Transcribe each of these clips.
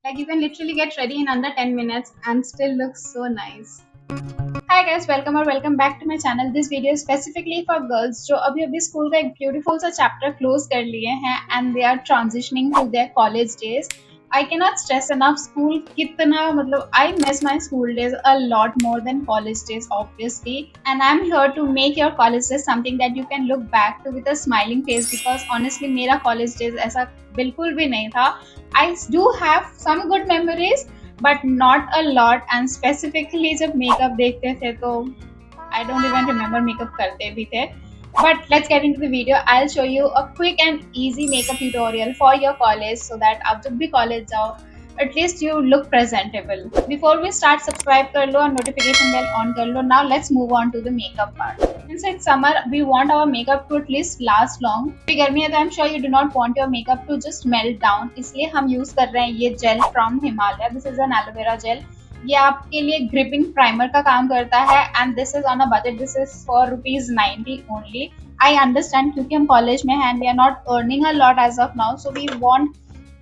Like you can literally get ready in under 10 minutes and still look so nice. Hi guys, welcome back to my channel. This video is specifically for girls जो अभी school का एक beautiful सा chapter close कर लिए हैं and they are transitioning to their college days. I cannot stress enough school कितना मतलब I miss my school days a lot more than college days obviously, and I'm here to make your college days something that you can look back to with a smiling face because honestly मेरा college days ऐसा बिल्कुल भी नहीं था. I do have some good memories but not a lot, and specifically जब makeup देखते थे तो I don't even remember makeup करते भी थे. But let's get into the video. I'll show you a quick and easy makeup tutorial for your college so that आप जब भी college जाओ at least you look presentable. Before we start, subscribe कर लो और notification bell on कर लो. Now let's move on to the makeup part. Since it's summer, we want our makeup to at least last long. अभी गर्मी है तो I'm sure you do not want your makeup to just melt down. इसलिए हम use कर रहे हैं ये gel from Himalaya. This is an aloe vera gel. ये आपके लिए ग्रिपिंग प्राइमर का काम करता है and this is on a budget. This is for ₹90 only. I understand क्योंकि हम कॉलेज में हैं, we are not earning a lot as of now, so we want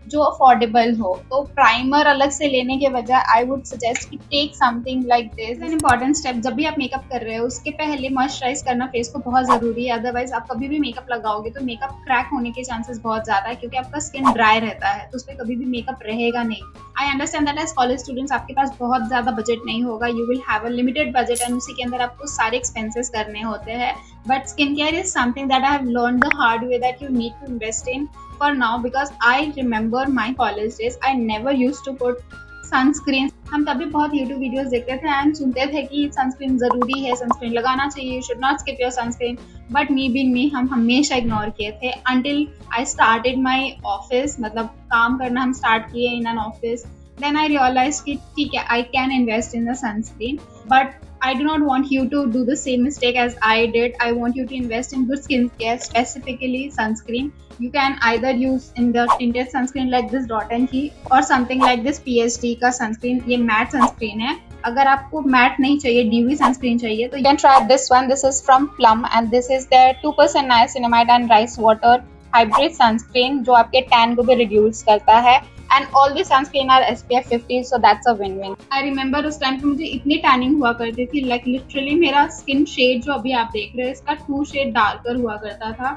जो अफोर्डेबल हो. तो प्राइमर अलग से लेने के बजाय आई वुड सजेस्ट कि take something like this. An important step, जब भी आप मेकअप कर रहे हो उसके पहले मॉइस्चराइज करना फेस को बहुत जरूरी है. अदरवाइज आप कभी भी मेकअप लगाओगे तो मेकअप क्रैक होने के चांसेस बहुत ज्यादा है क्योंकि आपका स्किन ड्राई रहता है तो उस पर कभी भी मेकअप रहेगा नहीं. I understand that as college students आपके पास बहुत ज्यादा बजट नहीं होगा. You will have a limited budget and उसी के अंदर आपको सारे एक्सपेंसेस करने होते हैं. But skin care is something that I have learn the hard way that you need to invest in for now because I remember my college days. I never used to put sunscreen. हम तभी बहुत YouTube videos देखते थे and सुनते थे कि sunscreen जरूरी है, सनस्क्रीन लगाना चाहिए, should not skip your sunscreen. But me being me, हम हमेशा इग्नोर किए थे until I started my office. मतलब काम करना हम स्टार्ट किए in an office. Then I realized कि ठीक है, I can invest in the sunscreen, but I do not want you to do the same mistake as I did. I want you to invest in good skincare, specifically sunscreen. You can either use in the tinted sunscreen like this Dot and Key or something like this PSG का sunscreen. ये matte sunscreen है. अगर आपको matte नहीं चाहिए, dewy sunscreen चाहिए तो you can try this one. This is from Plum and this is their 2% niacinamide and rice water hybrid sunscreen जो आपके tan को भी reduce करता है. And all the sunscreen are SPF 50, so that's a win-win. I remember उस time पे मुझे इतनी टैनिंग हुआ करती थी, like literally मेरा स्किन शेड जो अभी आप देख रहे हैं इसका 2 शेड डार्कर हुआ करता था.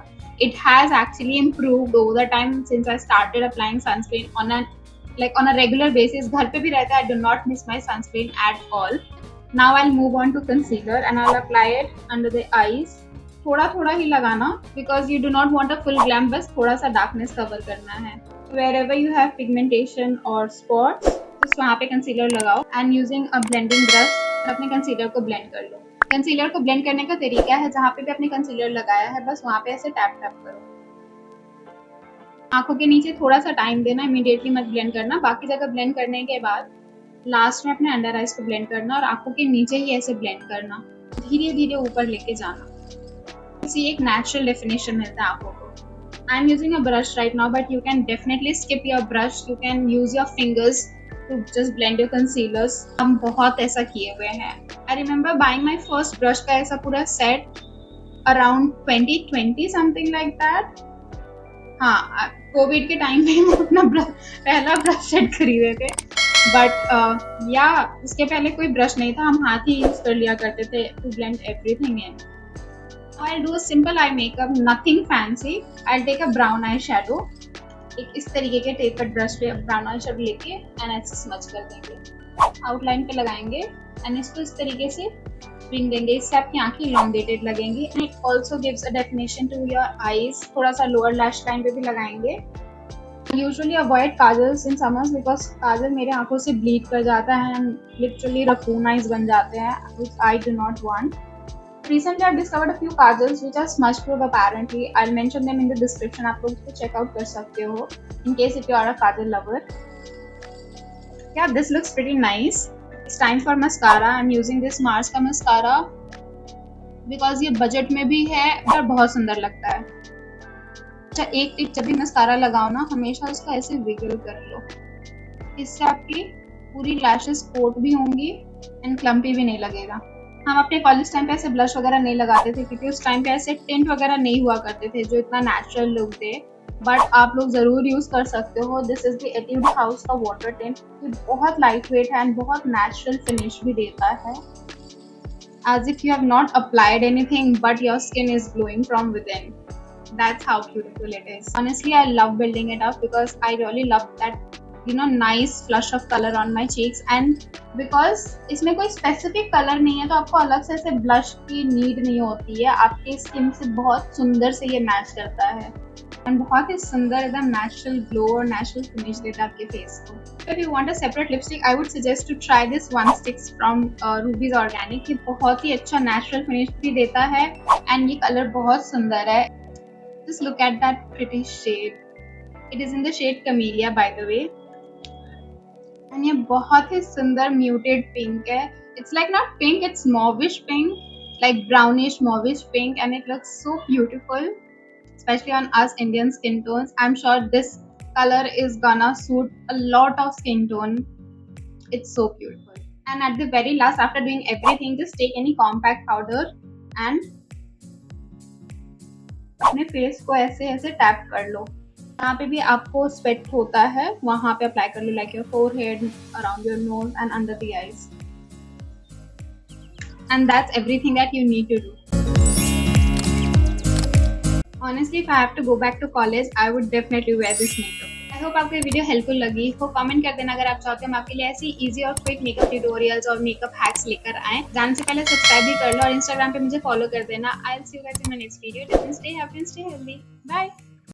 It has actually improved over the time since I started applying sunscreen on a regular basis. घर पे भी रहता है, I do not miss my sunscreen at all. Now I'll move on to concealer and I'll apply it under the eyes. थोड़ा थोड़ा ही लगाना because you do not want a full glam, बस थोड़ा सा डार्कनेस कवर करना है. Wherever you have pigmentation or spots, just वहाँ पे कंसीलर लगाओ and using a blending brush अपने कंसीलर को ब्लेंड कर लो. कंसीलर को ब्लेंड करने का तरीका है जहाँ पे भी आपने कंसीलर लगाया है बस वहाँ पे ऐसे टैप टैप करो. आंखों के नीचे थोड़ा सा टाइम देना, इमीडिएटली मत ब्लेंड करना. बाकी जगह ब्लेंड करने के बाद लास्ट में अपने अंडर आइज को ब्लेंड करना और आंखों के नीचे ही ऐसे ब्लेंड करना, धीरे धीरे ऊपर लेके जाना. इसी एक नेचुरल डेफिनेशन मिलता है आंखों को. I'm using a brush right now, but you can definitely skip your brush. You can use your fingers to just blend your concealers. हम बहुत ऐसा किए हुए हैं. I remember buying my first brush का ऐसा पूरा set around 2020 something like that. हाँ, कोविड के टाइम में हम अपना पहला ब्रश सेट खरीदे थे. बट या उसके पहले कोई ब्रश नहीं था, हम हाथ ही यूज कर लिया करते थे to blend everything in. I'll do a simple eye makeup, nothing fancy. I'll take a brown eye shadow. एक इस तरीके के टेपर्ड ब्रश पे ब्राउन आई शेडो लेके एंड ऐसे स्मच कर देंगे, आउटलाइन पे लगाएंगे एंड इसको इस तरीके से रिंग देंगे. इससे आपकी आंखें इलोंगेटेड लगेंगी and it also gives a definition to your eyes. थोड़ा सा लोअर लैश लाइन पे भी लगाएंगे. Usually avoid kajals in summers because काजल मेरे आंखों से ब्लीड कर जाता है एंड लिटरली रकून आईज बन जाते हैं, which I do not want. Recently I've discovered a few kajals which are smudge proof apparently. I'll mention them in the description. आप लोग इसको check out कर सकते हो in case if you are a kajal lover. Yeah, this looks pretty nice. It's time for mascara. I'm using this Mars का mascara because ये budget में भी है और बहुत सुंदर लगता है. अच्छा, एक टिप, जब भी मस्कारा लगाओ ना हमेशा उसका ऐसे विगल कर लो. इससे आपकी पूरी लैशेस कोट भी होंगी एंड क्लम्पी भी नहीं लगेगा. हम अपने कॉलेज टाइम पे ऐसे ब्लश वगैरह नहीं लगाते थे क्योंकि उस टाइम पे ऐसे टिंट वगैरह नहीं हुआ करते थे जो इतना नेचुरल लुक दे. बट आप लोग ज़रूर यूज़ कर सकते हो। This is the attitude house का वाटर टिंट। ये बहुत लाइट वेट है एंड बहुत नेचुरल फिनिश भी देता है, as if you have not applied anything but your skin is glowing from within. That's how beautiful it is. Honestly, I love building it up because I really love that nice flush of color on my cheeks, and because इसमें कोई specific color नहीं है तो आपको अलग से ऐसे blush की need नहीं होती है, आपकी skin से बहुत सुंदर से ये मैच करता है एंड बहुत ही सुंदर एकदम नेचुरल ग्लो और नेचुरल फिनिश देता है आपके फेस को। If you want a separate lipstick, I would suggest to try this one sticks from Ruby's Organic। ये बहुत ही अच्छा नेचुरल फिनिश भी देता है एंड ये कलर बहुत सुंदर है। Just look at that pretty shade. It is in the shade Camellia, by the way. And ये बहुत ही सुंदर muted pink है। It's like not pink, it's mauvish pink, like brownish mauvish pink, and it looks so beautiful, especially on us Indian skin tones. I'm sure this color is gonna suit a lot of skin tone. It's so beautiful. And at the very last, after doing everything, just take any compact powder and अपने face को ऐसे ऐसे tap कर लो। जहाँ पे भी आपको sweat होता है वहाँ पे अप्लाई कर लो, like your forehead, around your nose and under the eyes. And that's everything that you need to do. Honestly, if I have to go back to college, I would definitely wear this makeup. I hope आपको ये video helpful लगी हो। Comment कर देना अगर आप चाहते हो मैं आपके लिए ऐसी इजी और क्विक मेकअप ट्यूटोरियल्स और मेकअप हैक्स लेकर आए। जाने से पहले सब्सक्राइब भी कर लो और इंस्टाग्राम पे मुझे फॉलो कर देना। I will see you guys in my next video. Till then stay happy and stay healthy. Bye.